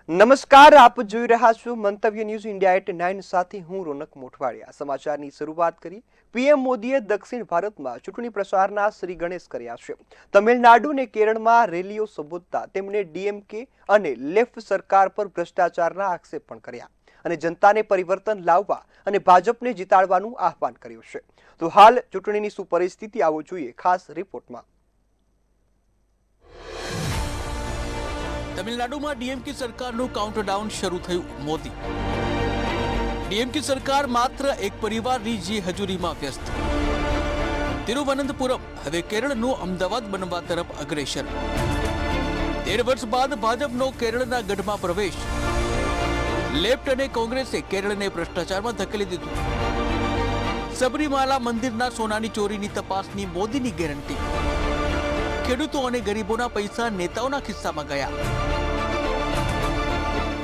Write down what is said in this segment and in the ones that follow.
નમસ્કાર, આપ જોઈ રહ્યા છો મંતવ્ય ન્યૂઝ ઇન્ડિયા એટ 9 સાથે હું રોનક મોઠવાડિયા। સમાચારની શરૂઆત કરી। પીએમ મોદીએ દક્ષિણ ભારતમાં ચૂંટણી પ્રચારના શ્રી ગણેશ કર્યા છે। તમિલનાડુ અને કેરળમાં રેલીઓ સંબોધતા તેમણે ડીએમકે અને લેફ્ટ સરકાર પર ભ્રષ્ટાચારના આક્ષેપ પણ કર્યા અને જનતાને પરિવર્તન લાવવા અને ભાજપને જીતાડવાનું આહવાન કર્યું છે। તો હાલ ચૂંટણીની શું પરિસ્થિતિ આવો જોઈએ ખાસ રિપોર્ટમાં। તમિલનાડુમાં ડીએમકે સરકારનું કાઉન્ટડાઉન શરૂ થયું। મોદી ડીએમકે સરકાર માત્ર એક પરિવારની જે હજુરીમાં વ્યસ્ત। તિરુવનંતપુરમ હવે કેરળનું અમદાવાદ બનવા તરફ અગ્રેસર। 13 વર્ષ બાદ ભાજપનો કેરળના ગઢમાં પ્રવેશ। લેફ્ટ અને કોંગ્રેસે કેરળને ભ્રષ્ટાચારમાં ધકેલી દીધું। સબરીમાલા મંદિરના સોનાની ચોરીની તપાસની મોદીની ગેરંટી। ખેડૂતો અને ગરીબોના પૈસા નેતાઓના ખિસ્સામાં ગયા।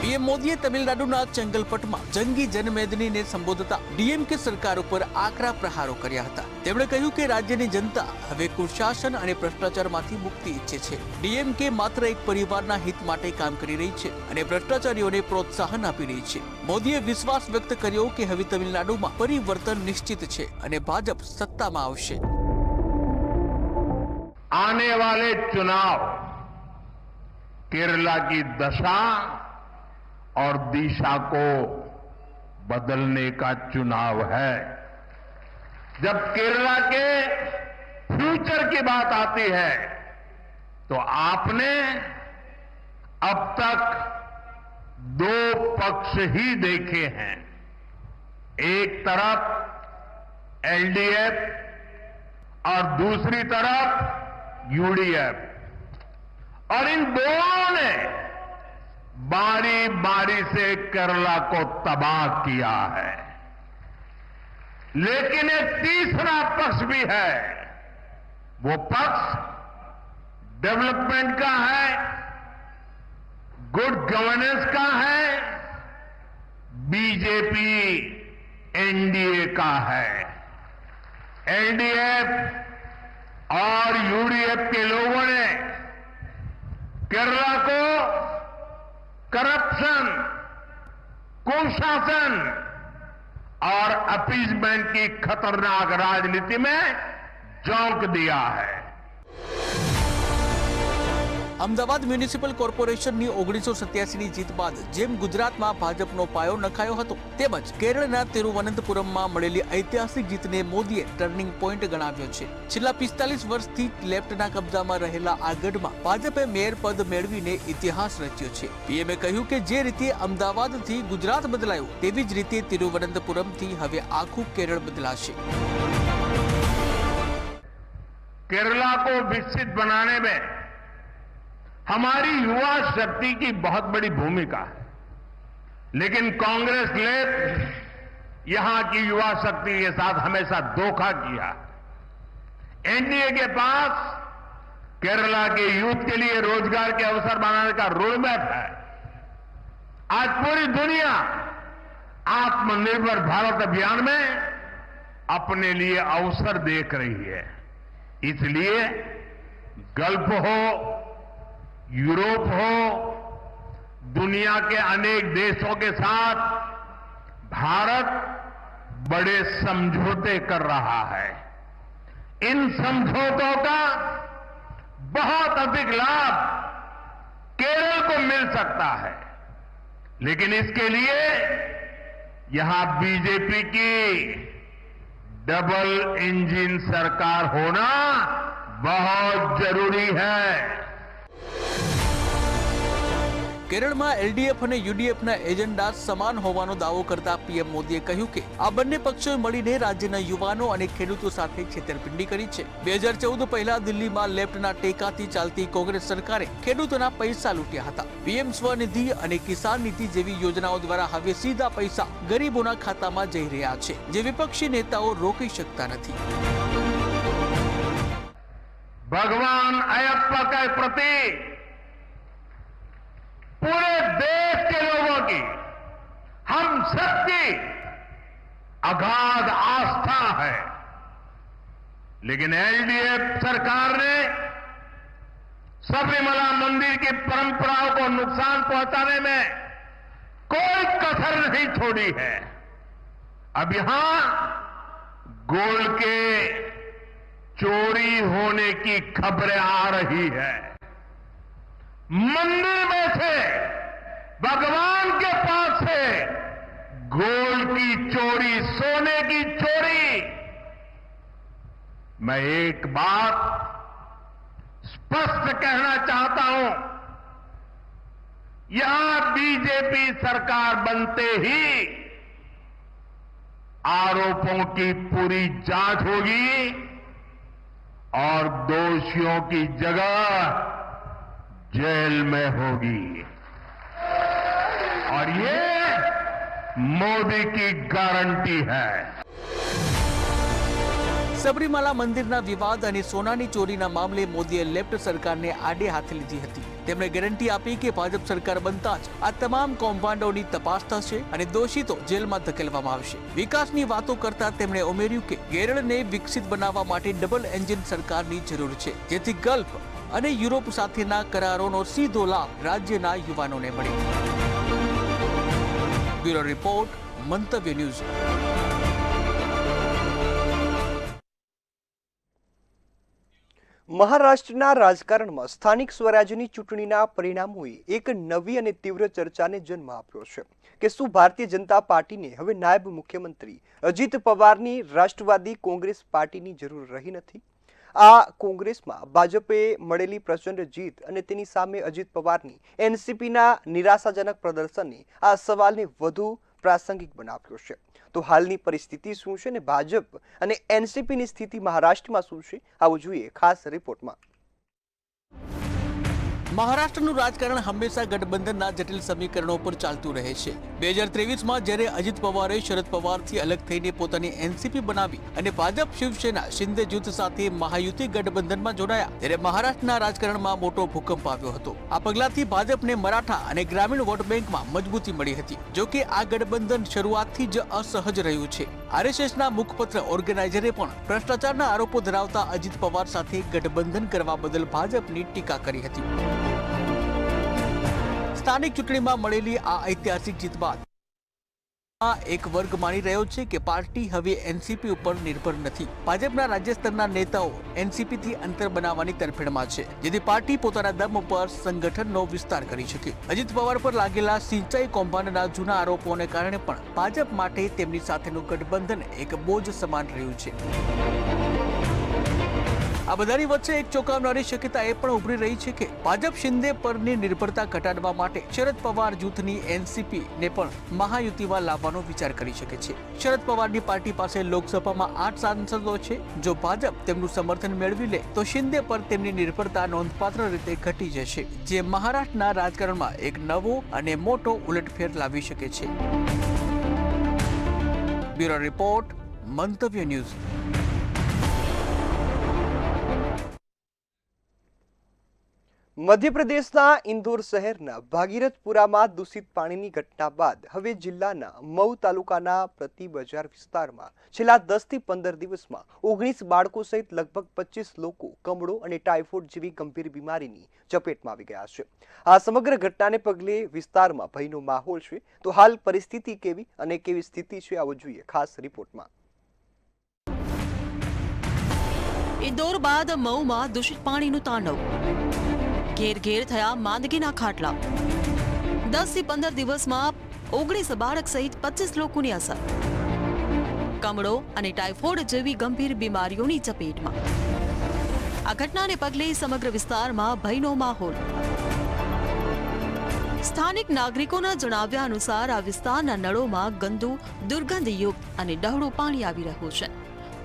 પીએમ મોદીએ તમિલનાડુના ચંગલપટમાં જંગી જનમેદનીને સંબોધતા ડીએમકે સરકાર ઉપર આકરા પ્રહારો કર્યા હતા। તેમણે કહ્યું કે રાજ્યની જનતા હવે કુશાસન અને ભ્રષ્ટાચારમાંથી મુક્તિ ઈચ્છે છે। ડીએમકે માત્ર એક પરિવારના હિત માટે કામ કરી રહી છે અને ભ્રષ્ટાચારીઓને પ્રોત્સાહન આપી રહી છે। મોદીએ વિશ્વાસ વ્યક્ત કર્યો કે હવે તમિલનાડુમાં પરિવર્તન નિશ્ચિત છે અને ભાજપ સત્તામાં આવશે। आने वाले चुनाव केरला की दशा और दिशा को बदलने का चुनाव है। जब केरला के फ्यूचर की बात आती है तो आपने अब तक दो पक्ष ही देखे हैं। एक तरफ एलडीएफ और दूसरी तरफ यूडीएफ, और इन दोनों ने बारी बारी से केरला को तबाह किया है। लेकिन एक तीसरा पक्ष भी है। वो पक्ष डेवलपमेंट का है, गुड गवर्नेंस का है, बीजेपी एनडीए का है। एलडीएफ और यूडीएफ के लोगों ने केरला को करप्शन, कुशासन और अपीजमेंट की खतरनाक राजनीति में झोंक दिया है। અમદાવાદ મ્યુનિસિપલ કોર્પોરેશનની 1987ની જીત બાદ જેમ ગુજરાતમાં ભાજપનો પાયો નખાયો હતો તેમજ કેરળના તિરુવનંતપુરમમાં મળેલી ઐતિહાસિક જીતને મોદીએ ટર્નિંગ પોઈન્ટ ગણાવ્યો છે। છેલ્લા 45 વર્ષથી લેફ્ટના કબજામાં રહેલા આ ગઢમાં ભાજપે મેયર પદ મેળવીને ઇતિહાસ રચ્યો છે। પીએમએ કહ્યું કે જે રીતે અમદાવાદથી ગુજરાત બદલાયું તેવી જ રીતે તિરુવનંતપુરમથી હવે આખું કેરળ બદલાશે। केरला को विकसित बनाने में हमारी युवा शक्ति की बहुत बड़ी भूमिका है। लेकिन कांग्रेस ने यहां की युवा शक्ति के साथ हमेशा धोखा किया। एनडीए के पास केरला के यूथ के लिए रोजगार के अवसर बनाने का रोडमैप है। आज पूरी दुनिया आत्मनिर्भर भारत अभियान में अपने लिए अवसर देख रही है। इसलिए गल्फ हो, यूरोप हो, दुनिया के अनेक देशों के साथ भारत बड़े समझौते कर रहा है। इन समझौतों का बहुत अधिक लाभ केरल को मिल सकता है, लेकिन इसके लिए यहां बीजेपी की डबल इंजन सरकार होना बहुत जरूरी है। કેરળમાં એલડીએફ અને યુડીએફના એજન્ડા સમાન હોવાનો દાવો કરતા પીએમ મોદીએ કહ્યું કે આ બંને પક્ષોએ મળીને રાજ્યના યુવાનો અને ખેડૂતો સાથે છેતરપિંડી કરી છે। 2014 પહેલા દિલ્હીમાં લેફ્ટના ટેકાથી ચાલતી કોંગ્રેસ સરકારે ખેડૂતોના પૈસા લૂંટ્યા હતા। પીએમ સ્વનિધિ અને કિસાન નીતિ જેવી યોજનાઓ દ્વારા હવે સીધા પૈસા ગરીબોના ખાતામાં જઈ રહ્યા છે, જે વિપક્ષી નેતાઓ રોકી શકતા નથી। भगवान अयप्पा के प्रति पूरे देश के लोगों की, हम सबकी अगाध आस्था है। लेकिन एलडीएफ सरकार ने सबरीमला मंदिर की परंपराओं को नुकसान पहुंचाने में कोई कसर नहीं छोड़ी है। अब यहां गोल्ड के चोरी होने की खबरें आ रही है। मंदिर में से भगवान के पास से गोल्ड की चोरी, सोने की चोरी। मैं एक बात स्पष्ट कहना चाहता हूं, यहां बीजेपी सरकार बनते ही आरोपों की पूरी जांच होगी और दोषियों की जगह जेल में होगी। और ये मोदी की गारंटी है। સબરીમાલા મંદિરના વિવાદ અને સોનાની ચોરીના મામલે મોદીએ લેફ્ટ સરકારને આડે હાથે લીધી હતી। તેમણે ગેરંટી આપી કે ભાજપ સરકાર બનતા જ આ તમામ કૌભાંડોની તપાસ થશે અને દોષિતો જેલમાં ધકેલવામાં આવશે। વિકાસની વાતો કરતા તેમણે ઉમેર્યું કે કેરળને વિકસિત બનાવવા માટે ડબલ એન્જિન સરકારની જરૂર છે, જેથી ગલ્ફ અને યુરોપ સાથેના કરારોનો સીધો લાભ રાજ્યના યુવાનોને મળે। બ્યુરો રિપોર્ટ, મંતવ્ય ન્યૂઝ। મહારાષ્ટ્રના રાજકારણમાં સ્થાનિક સ્વરાજ્યની ચૂંટણીના પરિણામોએ એક નવી અને તીવ્ર ચર્ચાને જન્મ આપ્યો છે કે શું ભારતીય જનતા પાર્ટીને હવે નાયબ મુખ્યમંત્રી અજીત પવારની રાષ્ટ્રવાદી કોંગ્રેસ પાર્ટીની જરૂર રહી નથી? આ કોંગ્રેસમાં ભાજપે મળેલી પ્રચંડ જીત અને તેની સામે અજીત પવારની એનસીપીના નિરાશાજનક પ્રદર્શને આ સવાલને વધુ પ્રાસંગિક બનાવ્યો છે। તો હાલની પરિસ્થિતિ શું છે અને ભાજપ અને એનસીપીની સ્થિતિ મહારાષ્ટ્રમાં શું છે, આવું જોઈએ ખાસ રિપોર્ટમાં। મહારાષ્ટ્રનું રાજકારણ હંમેશા ગઠબંધનના જટિલ સમીકરણો પર ચાલતું રહે છે। 2023માં જ્યારે અજીત પવારે શરદ પવારથી અલગ થઈને પોતાની એનસીપી બનાવી અને ભાજપ શિવસેના શિંદે જૂથ સાથે મહાયુતિ ગઠબંધનમાં જોડાયા, ત્યારે મહારાષ્ટ્રના રાજકારણમાં મોટો ભૂકંપ આવ્યો હતો। આ પગલાથી ભાજપને મરાઠા અને ગ્રામીણ વોટ બેંકમાં મજબૂતી મળી હતી। જો કે આ ગઠબંધન શરૂઆતથી જ અસહજ રહ્યું છે। આરએસએસના મુખપત્ર ઓર્ગેનાઇઝરે પણ ભ્રષ્ટાચારના આરોપો ધરાવતા અજીત પવાર સાથે ગઠબંધન કરવા બદલ ભાજપની ટીકા કરી હતી। સ્થાનિક ચૂંટણીમાં મળેલી આ ઐતિહાસિક જીત બાદ એક વર્ગ માની રહ્યો છે કે પાર્ટી હવે એનસીપી ઉપર નિર્ભર નથી। ભાજપના રાજ્ય સ્તરના નેતાઓ એનસીપીથી અંતર બનાવવાની તરફેણમાં છે, જેથી પાર્ટી પોતાના દમ ઉપર સંગઠનનો વિસ્તાર કરી શકે। અજીત પવાર પર લાગેલા સિંચાઈ કૌભાંડના જૂના આરોપોને કારણે પણ ભાજપ માટે તેમની સાથેનું ગઠબંધન એક બોજ સમાન રહ્યું છે। આ બધાની વચ્ચે એક ચોંકાવનારી શક્યતા એ પણ ઉભરી રહી છે કે ભાજપ શિંદે પરની નિર્ભરતા ઘટાડવા માટે શરદ પવાર જૂથની એનસીપી ને પણ મહાયુતિમાં લાવવાનો વિચાર કરી શકે છે। શરદ પવારની પાર્ટી પાસે લોકસભામાં 8 સાંસદો છે। જો ભાજપ તેમનું સમર્થન મેળવી લે તો શિંદે પર તેમની નિર્ભરતા નોંધપાત્ર રીતે ઘટી જશે, જે મહારાષ્ટ્રના રાજકારણમાં એક નવો અને મોટો ઉલટફેર લાવી શકે છે। બ્યુરો રિપોર્ટ, મંતવ્ય ન્યૂઝ। મધ્યપ્રદેશના ઇન્દોર શહેરના ભાગીરથપુરામાં દૂષિત પાણીની ઘટના બાદ હવે જિલ્લાના મઉ તાલુકાના પ્રતિ બજાર વિસ્તારમાં છેલ્લા 10 થી 15 દિવસમાં 19 બાળકો સહિત લગભગ 25 લોકો કમળો અને ટાઇફોઇડ જેવી ગંભીર બીમારીની ચપેટમાં આવી ગયા છે। આ સમગ્ર ઘટનાને પગલે વિસ્તારમાં ભયનો માહોલ છે। તો હાલ પરિસ્થિતિ કેવી અને કેવી સ્થિતિ છે, આવું જોઈએ ખાસ રિપોર્ટમાં। ઇન્દોર બાદ મઉમાં દૂષિત પાણીનું તાંડવ, ઘેર ઘેર થયા માંદગીના ખાટલા। 10 થી 15 દિવસમાં 19 બાળક સહિત 25 લોકોની અસર, કમળો અને ટાઇફોઇડ જેવી ગંભીર બીમારીઓની ચપેટમાં। આ ઘટનાને પગલે સમગ્ર વિસ્તારમાં ભયનો માહોલ। સ્થાનિક નાગરિકોના જણાવ્યા અનુસાર આ વિસ્તારના નળોમાં ગંદુ, દુર્ગંધયુક્ત અને ડહોળું પાણી આવી રહ્યું છે।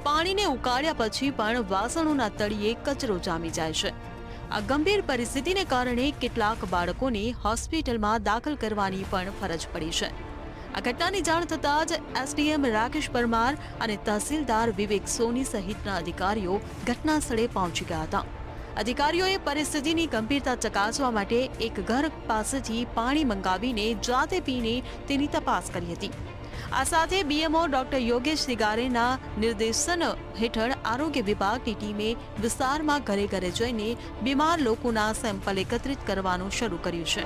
પાણીને ઉકાળ્યા પછી પણ વાસણોના તળિયે કચરો જામી જાય છે। આ ગંભીર પરિસ્થિતિને કારણે કેટલાક બાળકોને હોસ્પિટલમાં દાખલ કરવાની પણ ફરજ પડી છે। આ ઘટનાની જાણ થતાં જ એસડીએમ રાકેશ પરમાર અને તહસીલદાર વિવેક સોની સહિતના અધિકારીઓ ઘટના સ્થળે પહોંચી ગયા હતા। અધિકારીઓએ પરિસ્થિતિની ગંભીરતા ચકાસવા માટે એક ઘર પાસેથી પાણી મંગાવીને જાતે પીને તેની તપાસ કરી હતી। આ સાથે બીએમઓ ડોક્ટર યોગેશ સિગારેના નિર્દેશન હેઠળ આરોગ્ય વિભાગની ટીમે વિસ્તારમાં ઘરે ઘરે જઈને બીમાર લોકોના સેમ્પલ એકત્રિત કરવાનું શરૂ કર્યું છે.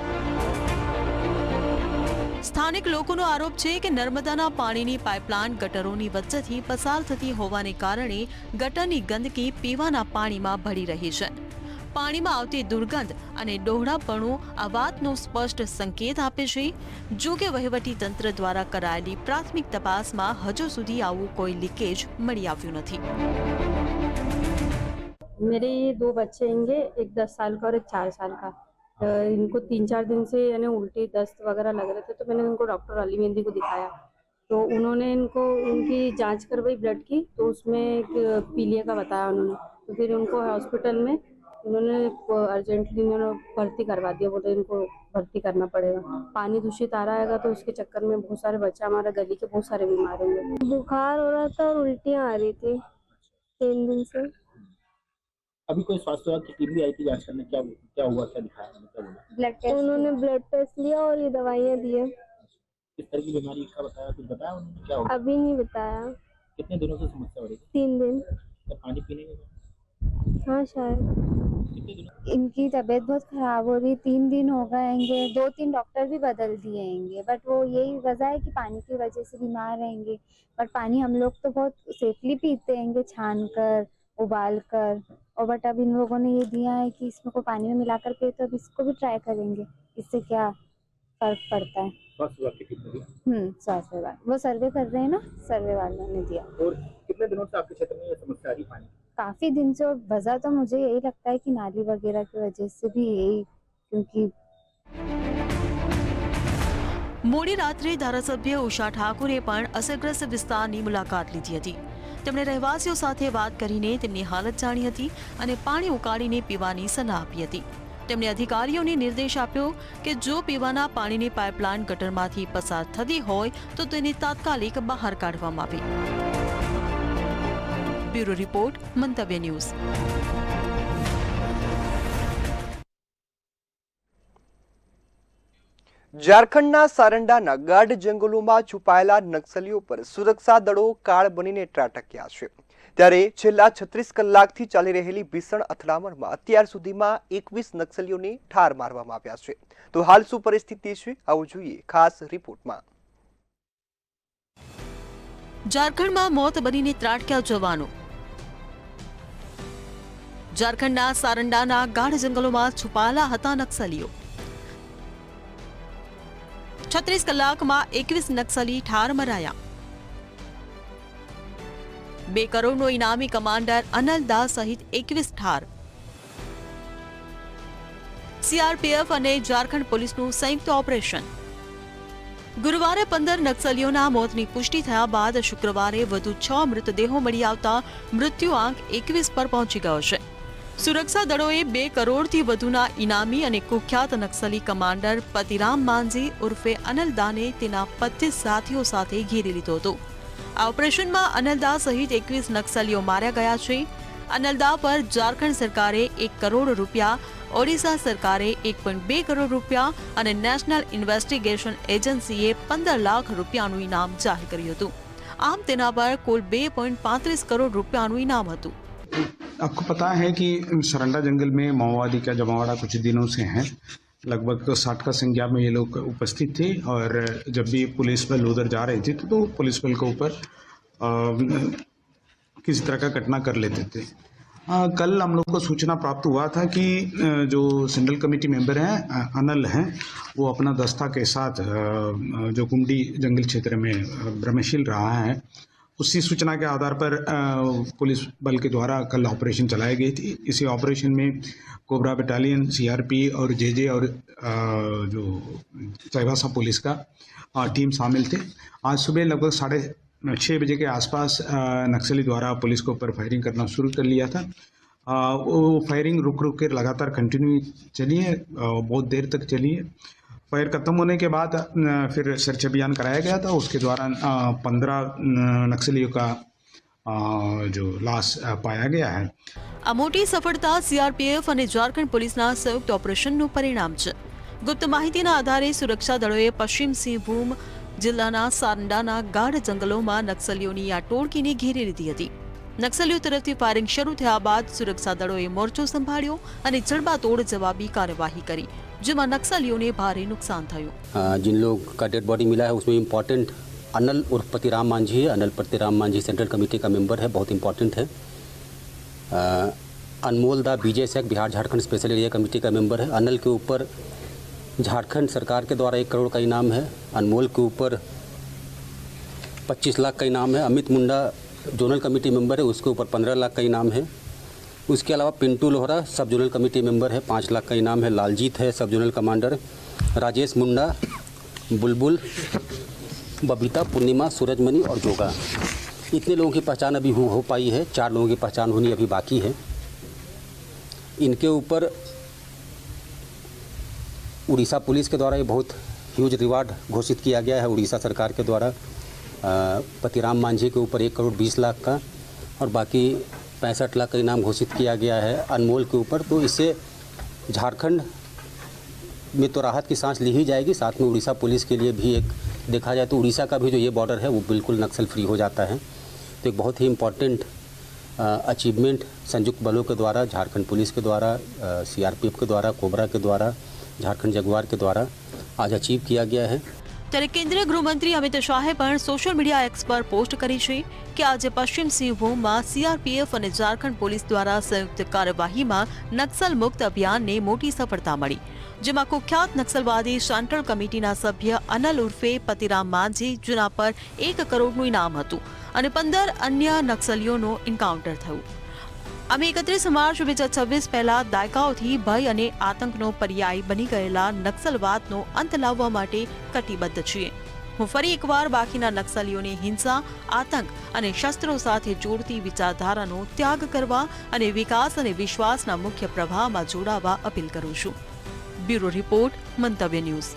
સ્થાનિક લોકોનો આરોપ છે કે નર્મદાના પાણીની પાઇપલાઇન ગટરોની વચ્ચેથી પસાર થતી હોવાને કારણે ગટરની ગંદકી પીવાના પાણીમાં ભળી રહી છે. પાણીમાં આવતી દુર્ગંધ અને ડહોળાપણું આ વાતનો સ્પષ્ટ સંકેત આપે છે. જો કે વહીવટી તંત્ર દ્વારા કરાયેલી પ્રાથમિક તપાસમાં હજુ સુધી આવું કોઈ લીકેજ મળી આવ્યું નથી. मेरे ये 2 बच्चे हैंगे, एक 10 साल का और एक 4 साल का. इनको 3-4 दिन से यानी उल्टी दस्त वगैरह लग रहे थे, तो मैंने उनको डॉक्टर अली मेहंदी को दिखाया. तो उन्होंने इनको उनकी जांच करवाई ब्लड की, तो उसमें एक पीलिया का बताया उन्होंने. तो फिर उनको हॉस्पिटल में उन्होंने अर्जेंटली उन्होंने भर्ती करवा दिया. बोले इनको भर्ती करना पड़ेगा, पानी दूषित आ रहा है तो उसके चक्कर में बहुत सारे बच्चे हमारे गली के बहुत सारे बीमार होंगे. बुखार हो रहा था और उल्टियाँ आ रही थी 3 दिन से. अभी कोई स्वास्थ्य विभाग की टीम भी आई थी जांच करने, क्या हुआ, क्या दिखाया, क्या बोला? ब्लड टेस्ट, उन्होंने ब्लड टेस्ट लिया और ये दवाइयाँ दी है. किस तरह की बीमारी का बताया, कुछ बताया उन्होंने, क्या हुआ? अभी नहीं बताया. कितने दिनों से समस्या हो रही थी? 3 दिन. क्या पानी पीने में? हाँ शायद. कितने दिनों? इनकी तबीयत बहुत खराब हो रही, 3 दिन हो गए हैं. 2-3 डॉक्टर भी बदल दिए हैं, बट वो यही वजह है कि पानी की वजह से बीमार रहेंगे. बट पानी हम लोग तो बहुत सेफली पीते हैं, छान कर उबाल कर. और बट अब इन लोगों ने ये दिया है कि इसमें को पानी में मिलाकर पिए, तो अब इसको भी ट्राई करेंगे, इससे क्या फर्क पड़ता है. स्वास्थ्य विभाग की टीम ने दिया? स्वास्थ्य विभाग वो सर्वे कर रहे हैं ना, सर्वे वालों ने दिया. और कितने दिनों से आपके क्षेत्र में ये समस्या आ रही पानी? काफी दिन से. और वजह तो मुझे यही लगता है कि नाली वगैरह की वजह से भी यही, क्योंकि મોડી રાત્રે ધારાસભ્ય ઉષા ઠાકુરે પણ અસરગ્રસ્ત વિસ્તારની મુલાકાત લીધી હતી. તેમણે રહેવાસીઓ સાથે વાત કરીને તેમની હાલત જાણી હતી અને પાણી ઉકાળીને પીવાની સલાહ આપી હતી. તેમણે અધિકારીઓને નિર્દેશ આપ્યો કે જો પીવાના પાણીની પાઇપલાઇન ગટરમાંથી પસાર થતી હોય તો તેને તાત્કાલિક બહાર કાઢવામાં આવે. બ્યુરો રિપોર્ટ, મંતવ્ય ન્યૂઝ. ઝારખંડના સારંડાના ગાઢ જંગલોમાં છુપાયેલા નક્સલીઓ પર સુરક્ષા દળો કાળ બનીને ત્રાટક્યા છે. ત્યારે છેલ્લા 36 કલાકથી ચાલી રહેલી ભીષણ અથડામણમાં અત્યાર સુધીમાં 21 નક્સલીઓને ઠાર મારવામાં આવ્યા છે. તો હાલ શું પરિસ્થિતિ છે, આવું જોઈએ ખાસ રિપોર્ટમાં. ઝારખંડમાં મોત બનીને ત્રાટક્યા જવાનો. ઝારખંડના સારંડાના ગાઢ જંગલોમાં છુપાયેલા હતા નક્સલીઓ. 36 કલાકમાં 21 નક્સલી ઠાર મરાયા. 2 કરોડનો ઇનામી કમાન્ડર અનલ દાસ સહિત 21 ઠાર. સીઆરપીએફ અને ઝારખંડ પોલીસનું સંયુક્ત ઓપરેશન. ગુરુવારે 15 નક્સલીઓના મોતની પુષ્ટિ થયા બાદ શુક્રવારે વધુ 6 મૃતદેહો મળી આવતા મૃત્યુઆંક 21 પર પહોંચી ગયો છે. સુરક્ષા દળોએ 2 કરોડથી વધુના ઇનામી અને કુખ્યાત નક્સલી કમાન્ડર પતિરામ માંઝી ઉર્ફે અનલદાને તેના 25 સાથીઓ સાથે ઘેરી લીધો હતો. આ ઓપરેશનમાં અનલદા સહિત 21 નક્સલીઓ માર્યા ગયા છે. અનલદા પર ઝારખંડ સરકારે 1 કરોડ રૂપિયા, ઓડિશા સરકારે 1.2 કરોડ રૂપિયા અને નેશનલ ઇન્વેસ્ટિગેશન એજન્સીએ 15 લાખ રૂપિયાનું ઇનામ જાહેર કર્યું હતું. આમ તેના પર કુલ 2.35 કરોડ રૂપિયાનું ઇનામ હતું. आपको पता है कि सरंडा जंगल में माओवादी का जमावड़ा कुछ दिनों से है. लगभग 60 का संख्या में ये लोग उपस्थित थे और जब भी पुलिस बल उधर जा रहे थे तो पुलिस बल के ऊपर किसी तरह का घटना कर लेते थे. कल हम लोग को सूचना प्राप्त हुआ था कि जो सेंट्रल कमेटी मेंबर हैं अनल हैं, वो अपना दस्ता के साथ जो कुंडी जंगल क्षेत्र में भ्रमणशील रहा है, उसी सूचना के आधार पर पुलिस बल के द्वारा कल ऑपरेशन चलाई गई थी. इसी ऑपरेशन में कोबरा बटालियन, सीआरपी और जेजे और जो चाईबासा पुलिस का टीम शामिल थे. आज सुबह लगभग 6:30 बजे के आसपास नक्सली द्वारा पुलिस के ऊपर फायरिंग करना शुरू कर लिया था. वो फायरिंग रुक कर लगातार कंटिन्यू चली है, बहुत देर तक चली है. फायर खत्म होने के बाद फिर सर्च अभियान कराया गया था. उसके दौरान 15 नक्सलियों का जो लाश पाया गया है. આ મોટી સફળતા સીઆરપીએફ અને ઝારખંડ પોલીસના સંયુક્ત ઓપરેશનનું પરિણામ છે. ગુપ્ત માહિતીના આધારે સુરક્ષા દળોએ પશ્ચિમ સિંહભૂમ જિલ્લાના સારંડાના ગાઢ જંગલોમાં નક્સલીઓની આ ટોળકીને ઘેરી લીધી હતી. નક્સલીઓ તરફથી ફાયરિંગ શરૂ થયા બાદ સુરક્ષા દળોએ મોરચો સંભાળ્યો અને જડબાતોડ જવાબી કાર્યવાહી કરી, જેમાં નક્સલીઓને ભારે નુકસાન થયું. जिन लोग का डेड बॉडी मिला है उसमें इम्पोर्टेंट अनल उर्फ पतिराम मांझी है. अनल पतिराम मांझी सेंट्रल कमेटी का मेंबर है, बहुत इम्पोर्टेंट है. अनमोल दा बीजे सेक Bihar Jharkhand special area committee का मेंबर है. अनल के ऊपर झारखंड सरकार के द्वारा 1 करोड़ का इनाम है. अनमोल के ऊपर 25 लाख का इनाम है. अमित मुंडा जोनल कमेटी मेंबर है, उसके ऊपर 15 लाख का इनाम है. उसके अलावा पिंटू लोहरा सब जोनल कमेटी मेंबर है, 5 लाख का इनाम है. लालजीत है सब जोनल कमांडर. राजेश मुंडा, बुलबुल, बबीता, पूर्णिमा, सूरजमणि और जोगा, इतने लोगों की पहचान अभी हो पाई है. 4 लोगों की पहचान होनी अभी बाकी है. इनके ऊपर उड़ीसा पुलिस के द्वारा ये बहुत ह्यूज रिवार्ड घोषित किया गया है. उड़ीसा सरकार के द्वारा पतिराम मांझी के ऊपर 1 करोड़ 20 लाख का और बाकी 65 लाख का इनाम घोषित किया गया है अनमोल के ऊपर. तो इससे झारखंड में तो राहत की सांस ली ही जाएगी, साथ में उड़ीसा पुलिस के लिए भी एक देखा जाए तो उड़ीसा का भी जो ये बॉर्डर है वो बिल्कुल नक्सल फ्री हो जाता है. तो एक बहुत ही इम्पॉर्टेंट अचीवमेंट संयुक्त बलों के द्वारा, झारखंड पुलिस के द्वारा, CRPF के द्वारा, कोबरा के द्वारा, झारखंड जगुआर के द्वारा आज अचीव किया गया है. ત્યારે કેન્દ્રીય ગૃહમંત્રી અમિત શાહે પણ સોશિયલ મીડિયા એક્સ પર પોસ્ટ કરી છે કે આજે પશ્ચિમ સિંહભૂમમાં CRPF અને ઝારખંડ પોલીસ દ્વારા સંયુક્ત કાર્યવાહીમાં નક્સલ મુક્ત અભિયાનને મોટી સફળતા મળી, જેમાં કુખ્યાત નક્સલવાદી સેન્ટ્રલ કમિટીના સભ્ય અનલ ઉર્ફે પતિરામ માંઝી, જેના પર 1 કરોડનું ઇનામ હતું, અને 15 અન્ય નક્સલીઓનું એન્કાઉન્ટર થયું. અમે 31 માર્ચ 2026 પહેલા દાયકાઓથી ભય અને આતંકનો પર્યાય બની ગયેલા નક્સલવાદનો અંત લાવવા માટે કટિબદ્ધ છીએ. હું ફરી એકવાર બાકીના નક્સલીઓને હિંસા, આતંક અને શસ્ત્રો સાથે જોડતી વિચારધારાનો ત્યાગ કરવા અને વિકાસ અને વિશ્વાસના મુખ્ય પ્રવાહમાં જોડાવા અપીલ કરું છું. બ્યુરો રિપોર્ટ, મંતવ્ય ન્યૂઝ.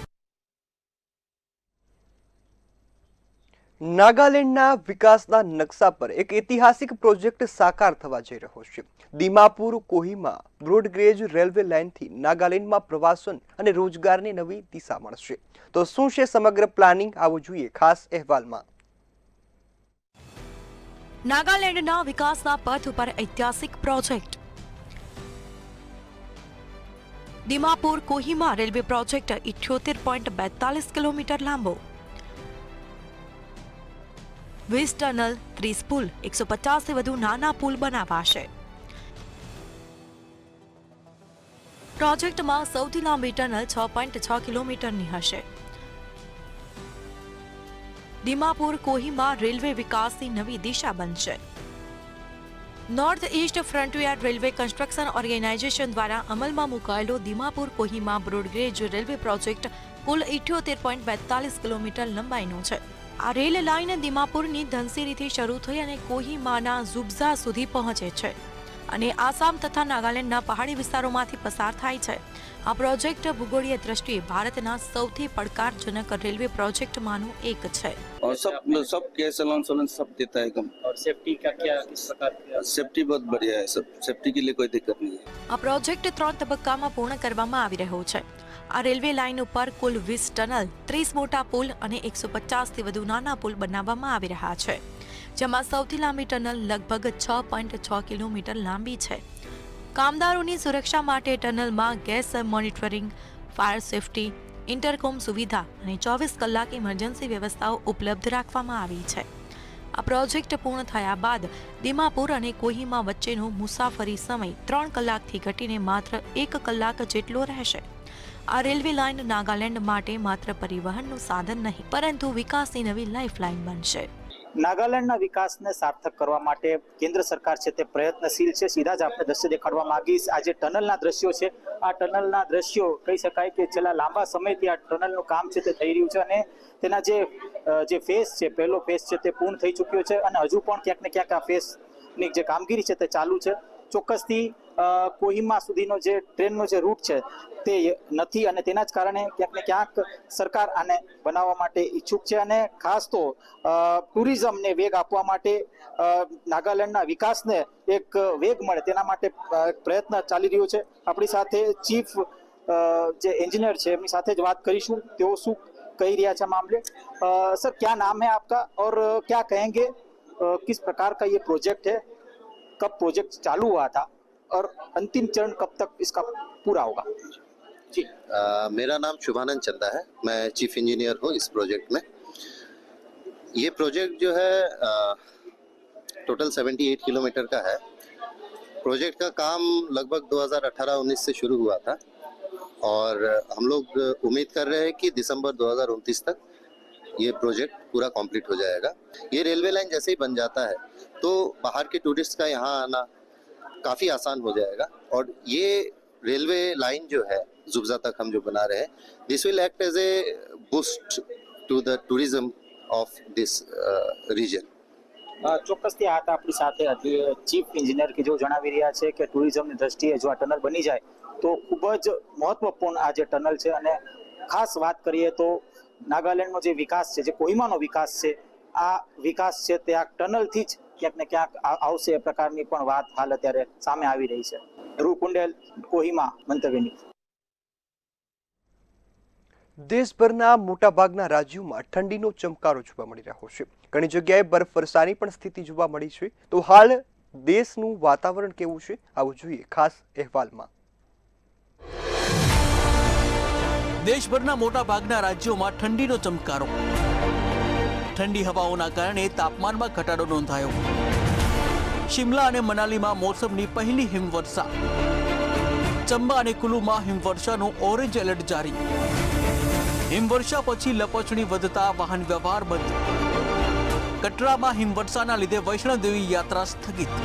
નાગાલેન્ડના વિકાસના નકશા પર એક ઐતિહાસિક પ્રોજેક્ટ સાકાર થવા જઈ રહ્યો છે. દીમાપુર કોહિમા બ્રોડગેજ રેલવે લાઇનથી નાગાલેન્ડમાં પ્રવાસન અને રોજગારની નવી દિશા મળશે. તો શું છે સમગ્ર પ્લાનિંગ, આવો જોઈએ ખાસ અહેવાલમાં. નાગાલેન્ડના વિકાસના પથ ઉપર ઐતિહાસિક project. Dimapur Kohima railway project 78.42 kilometre લાંબો, 20 ટનલ, 30 પુલ, 150 થી વધુ નાના પુલ બનાવાશે. પ્રોજેક્ટમાં સૌથી લાંબી ટનલ 6.6 કિલોમીટરની હશે. દીમાપુર કોહિમા રેલવે વિકાસની નવી દિશા બનશે. North east frontier railway construction organisation દ્વારા અમલમાં મુકાયેલો Dimapur Kohima broad gauge railway project કુલ 78.42 કિલોમીટર લંબાઈનો છે. આ રેલ લાઇન દીમાપુરની ધનસિરીથી શરૂ થઈ અને કોહિમાના ઝુબ્ઝા સુધી પહોંચે છે અને આસામ તથા નાગાલેન્ડના પહાડી વિસ્તારોમાંથી પસાર થાય છે. આ પ્રોજેક્ટ ભૂગોળીય દ્રષ્ટિએ ભારતના સૌથી પડકારજનક રેલવે પ્રોજેક્ટમાંનું એક છે. और सब गैस अलाउंस सब देता है कम. और सेफ्टी का क्या किस प्रकार सेफ्टी बहुत बढ़िया है, सब सेफ्टी के लिए कोई दिक्कत नहीं है. આ પ્રોજેક્ટ 3 તબક્કામાં પૂર્ણ કરવામાં આવી રહ્યો છે. આ રેલવે લાઇન ઉપર કુલ 20 ટનલ, 30 મોટા પુલ અને 150 થી વધુ નાના પુલ બનાવવામાં આવી રહ્યા છે, જેમાં સૌથી લાંબી ટનલ લગભગ 6.6 કિલોમીટર લાંબી છે. કામદારોની સુરક્ષા માટે ટનલમાં gas monitoring, fire safety, intercom સુવિધા અને 24 કલાક ઇમરજન્સી વ્યવસ્થાઓ ઉપલબ્ધ રાખવામાં આવી છે. આ પ્રોજેક્ટ પૂર્ણ થયા બાદ દીમાપુર અને કોહિમા વચ્ચેનો મુસાફરી સમય 3 કલાકથી ઘટીને માત્ર 1 કલાક જેટલો રહેશે. આ રેલવે લાઇન નાગાલેન્ડ માટે માત્ર પરિવહનનું સાધન નહીં, પરંતુ વિકાસની નવી લાઇફલાઇન બનશે. નાગાલેન્ડના વિકાસને સાર્થક કરવા માટે કેન્દ્ર સરકાર છે તે પ્રયત્નશીલ છે. સીધા જ આપણે દ્રશ્ય દેખાડવા માંગીશ. આ જે ટનલના દ્રશ્યો છે, આ ટનલના દ્રશ્યો કહી શકાય કે છેલ્લા લાંબા સમયથી આ ટનલનું કામ છે તે થઈ રહ્યું છે અને તેના જે ફેઝ છે, પહેલો ફેઝ છે તે પૂર્ણ થઈ ચૂક્યો છે અને હજુ પણ ક્યાંક ને ક્યાંક આ ફેઝની જે કામગીરી છે તે ચાલુ છે. ચોક્કસથી કોહિમા સુધીનો જે ટ્રેનનો જે રૂટ છે તે નથી અને તેના જ કારણે ક્યાંક ને ક્યાંક સરકાર આને બનાવવા માટે ઈચ્છુક છે અને ખાસ તો ટુરિઝમને વેગ આપવા માટે, નાગાલેન્ડના વિકાસને એક વેગ મળે તેના માટે પ્રયત્ન ચાલી રહ્યો છે. આપણી સાથે ચીફ જે એન્જિનિયર છે એમની સાથે જ વાત કરીશું, તેઓ શું कही રહ્યા છે मामले। सर, क्या नाम है आपका और क्या कहेंगे, किस प्रकार का ये प्रोजेक्ट है, कब प्रोजेक्ट चालू हुआ था और अंतिम चरण कब तक इसका पूरा होगा? जी, मेरा नाम शुभानंद चंदा है, मैं चीफ इंजीनियर हूँ इस प्रोजेक्ट में। ये प्रोजेक्ट जो है टोटल 78 किलोमीटर का है। प्रोजेक्ट का काम लगभग 2018-19 से शुरू हुआ था और हम लोग उम्मीद कर रहे हैं कि दिसंबर 2029 तक ये प्रोजेक्ट पूरा कंप्लीट हो जाएगा। ये रेलवे लाइन जैसे ही बन जाता है तो बाहर के टूरिस्ट का यहाँ आना काफ़ी आसान हो जाएगा और ये रेलवे लाइन जो है जुब्जा तक हम जो बना रहे हैं, this will act as a boost to the tourism of this region. ચોક્કસથી આ હતા આપણી સાથે ચીફ એન્જિનિયર કે જો જણાવી રહ્યા છે કે ટુરિઝમની દ્રષ્ટિએ જો આ ટનલ બની જાય તો ખૂબ જ મહત્વપૂર્ણ આ જે ટનલ છે અને ખાસ વાત કરીએ તો નાગાલેન્ડનો જે વિકાસ છે, જે કોહિમાનો વિકાસ છે, આ વિકાસ છે તે આ ટનલથી જ ક્યાંક ને ક્યાંક આવશે એ પ્રકારની પણ વાત હાલ અત્યારે સામે આવી રહી છે। ધ્રુવ કુંડેલ, કોહિમા, મંતવ્ય ન્યૂઝ। દેશભરના મોટાભાગના રાજ્યોમાં ઠંડીનો ચમકારો જોવા મળી રહ્યો છે। ઘણી જગ્યાએ બરફવર્ષાની પણ સ્થિતિ જોવા મળી છે। તો હાલ દેશનું વાતાવરણ કેવું છે, આવું જોઈએ ખાસ અહેવાલમાં। દેશભરના મોટાભાગના રાજ્યોમાં ઠંડીનો ચમકારો। ઠંડી હવાઓના કારણે તાપમાનમાં ઘટાડો નોંધાયો। શિમલા અને મનાલીમાં મોસમની પહેલી હિમવર્ષા। ચંબા અને કુલુમાં હિમવર્ષાનું ઓરેન્જ એલર્ટ જારી। હિમવર્ષા પછી લપસણી વધતા વાહન વ્યવહાર બંધ। કટરામાં હિમવર્ષાના લીધે વૈષ્ણોદેવી યાત્રા સ્થગિત।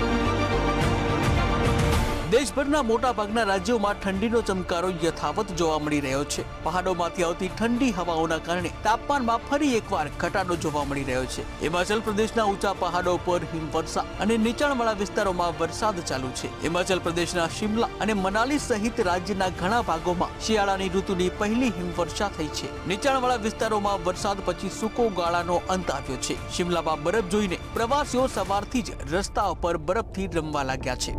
દેશભરના મોટાભાગના રાજ્યોમાં ઠંડીનો ચમકારો યથાવત જોવા મળી રહ્યો છે। પહાડોમાંથી આવતી ઠંડી હવાઓના કારણે તાપમાનમાં ફરી એકવાર ઘટાડો જોવા મળી રહ્યો છે। હિમાચલ પ્રદેશના ઊંચા પહાડો પર હિમવર્ષા અને નીચાણવાળા વિસ્તારોમાં વરસાદ ચાલુ છે। હિમાચલ પ્રદેશના શિમલા અને મનાલી સહિત રાજ્યના ઘણા ભાગોમાં શિયાળાની ઋતુની પહેલી હિમવર્ષા થઈ છે। નીચાણવાળા વિસ્તારોમાં વરસાદ પછી સૂકો ગાળાનો અંત આવ્યો છે। શિમલામાં બરફ જોઈને પ્રવાસીઓ સવારથી જ રસ્તા ઉપર બરફથી રમવા લાગ્યા છે।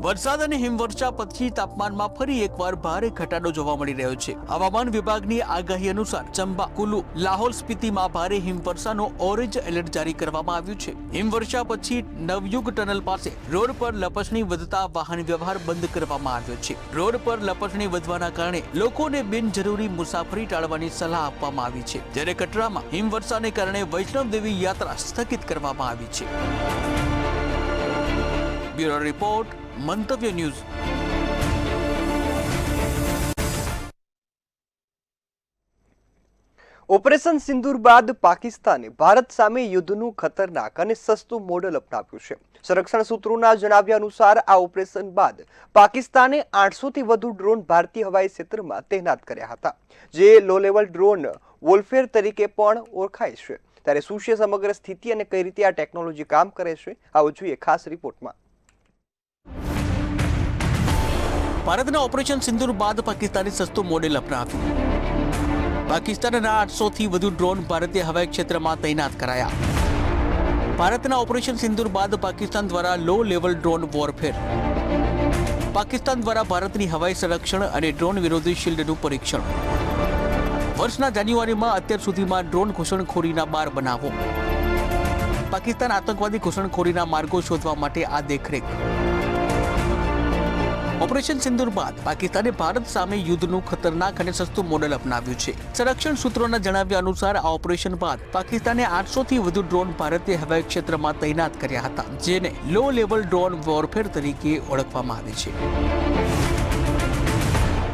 વરસાદ અને હિમવર્ષા પછી તાપમાનમાં ફરી એકવાર ભારે ઘટાડો જોવા મળી રહ્યો છે। હવામાન વિભાગની આગાહી અનુસાર ચંબા, કુલુ, લાહોલ સ્પીતિમાં ભારે હિમવર્ષાનો ઓરેન્જ એલર્ટ જારી કરવામાં આવ્યું છે। હિમવર્ષા પછી નવયુગ ટનલ પાસે રોડ પર લપસણી વધતા વાહન વ્યવહાર બંધ કરવામાં આવ્યો છે। રોડ પર લપસણી વધવાના કારણે લોકોને બિનજરૂરી મુસાફરી ટાળવાની સલાહ આપવામાં આવી છે। જ્યારે કટરામાં હિમવર્ષાને કારણે વૈષ્ણોદેવી યાત્રા સ્થગિત કરવામાં આવી છે। બ્યુરો રિપોર્ટ, મંતવ્ય ન્યૂઝ। ઓપરેશન સિંદૂર બાદ પાકિસ્તાને ભારત સામે યુદ્ધનું ખતરનાક અને સસ્તું મોડલ અપનાવ્યું છે। સંરક્ષણ સૂત્રોના જણાવ્યા અનુસાર આ ઓપરેશન બાદ પાકિસ્તાને 800થી વધુ ડ્રોન ભારતીય હવાઈ ક્ષેત્રમાં તૈનાત કર્યા હતા, જે લો લેવલ ડ્રોન વોરફેર તરીકે પણ ઓળખાય છે। ત્યારે શું છે સમગ્ર સ્થિતિ અને કઈ રીતે આ ટેકનોલોજી કામ કરે છે, આવું જોઈએ ખાસ રિપોર્ટમાં। ભારતના ઓપરેશન સિંદૂર બાદ પાકિસ્તાને સસ્તું મોડેલ અપનાવ્યું। પાકિસ્તાનના 800થી વધુ ડ્રોન ભારતીય હવાઈ ક્ષેત્રમાં તૈનાત કરાયા। ભારતના ઓપરેશન સિંદૂર બાદ પાકિસ્તાન દ્વારા low level drone warfare. Pakistan દ્વારા ભારતની હવાઈ સંરક્ષણ અને ડ્રોન વિરોધી શિલ્ડનું પરીક્ષણ। વર્ષના જાન્યુઆરીમાં અત્યાર સુધીમાં ડ્રોન ઘૂસણખોરીના 12 બનાવો। પાકિસ્તાન આતંકવાદી ઘૂસણખોરીના માર્ગો શોધવા માટે આ દેખરેખ। ઓપરેશન સિંદૂર બાદ પાકિસ્તાને ભારત સામે યુદ્ધનું ખતરનાક અને સસ્તું મોડેલ અપનાવ્યું છે। સંરક્ષણ સૂત્રોના જણાવ્યા અનુસાર આ ઓપરેશન બાદ પાકિસ્તાને 800થી વધુ ડ્રોન ભારતીય હવાઈ ક્ષેત્રમાં તૈનાત કર્યા હતા, જેને લો લેવલ ડ્રોન વોરફેર તરીકે ઓળખવામાં આવે છે।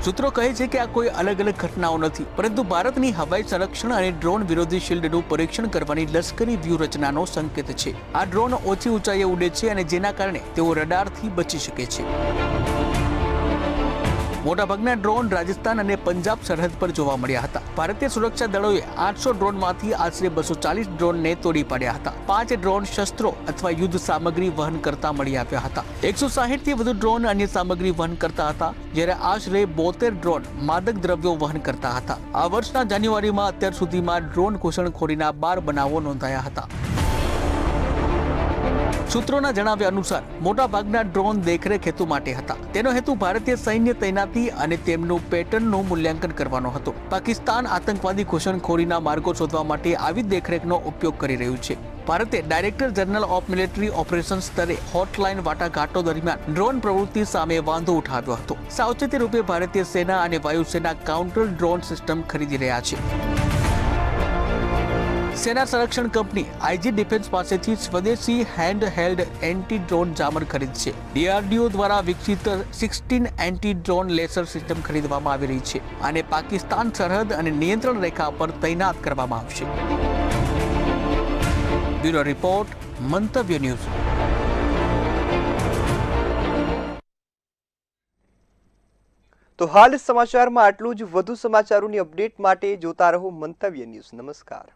સૂત્રો કહે છે કે આ કોઈ અલગ અલગ ઘટનાઓ નથી, પરંતુ ભારતની હવાઈ સંરક્ષણ અને ડ્રોન વિરોધી શિલ્ડનું પરીક્ષણ કરવાની લશ્કરી વ્યૂહરચનાનો સંકેત છે। આ ડ્રોન ઓછી ઊંચાઈએ ઉડે છે અને જેના કારણે તેઓ રડારથી બચી શકે છે। મોટાભાગના ડ્રોન રાજસ્થાન અને પંજાબ સરહદ પર જોવા મળ્યા હતા। ભારતીય સુરક્ષા દળોએ 800 ડ્રોનમાંથી આશરે 240 ડ્રોનને તોડી પાડ્યા હતા। 5 ડ્રોન શસ્ત્રો અથવા યુદ્ધ સામગ્રી વહન કરતા મળી આવ્યા હતા। 160થી વધુ ડ્રોન અન્ય સામગ્રી વહન કરતા હતા, જ્યારે આશરે 72 ડ્રોન માદક દ્રવ્યો વહન કરતા હતા। આ વર્ષના જાન્યુઆરીમાં અત્યાર સુધીમાં ડ્રોન ઘૂસણખોરીના 12 બનાવો નોંધાયા હતા। સૂત્રોના જણાવ્યા અનુસાર મોટાભાગના ડ્રોન દેખરેખ હેતુ માટે હતા. તેનો હેતુ ભારતીય સૈન્ય તૈનાતી અને તેમનું પેટર્નનું મૂલ્યાંકન કરવાનો હતો. પાકિસ્તાન આતંકવાદી ઘૂસણખોરીના માર્ગો શોધવા માટે આવી દેખરેખનો ઉપયોગ કરી રહ્યું છે. ભારતે director general of military operations સ્તરે હોટલાઇન વાટાઘાટો દરમિયાન ડ્રોન પ્રવૃત્તિ સામે વાંધો ઉઠાવ્યો હતો. સાવચેતી રૂપે ભારતીય સેના અને વાયુસેના કાઉન્ટર ડ્રોન સિસ્ટમ ખરીદી રહ્યા છે. સેના સંરક્ષણ કંપની આઈજી ડિફેન્સ પાસેથી સ્વદેશી હેન્ડ હેલ્ડ એન્ટી ડ્રોન જામર ખરીદશે. DRDO દ્વારા વિકસિત 16 એન્ટી ડ્રોન લેસર સિસ્ટમ ખરીદવામાં આવી રહી છે અને પાકિસ્તાન સરહદ અને નિયંત્રણ રેખા પર તૈનાત કરવામાં આવશે. બ્યુરો રિપોર્ટ, મંતવ્ય ન્યૂઝ. તો હાલ સમાચારમાં આટલું જ. વધુ સમાચારોની અપડેટ માટે જોતા રહો મંતવ્ય ન્યૂઝ. નમસ્કાર.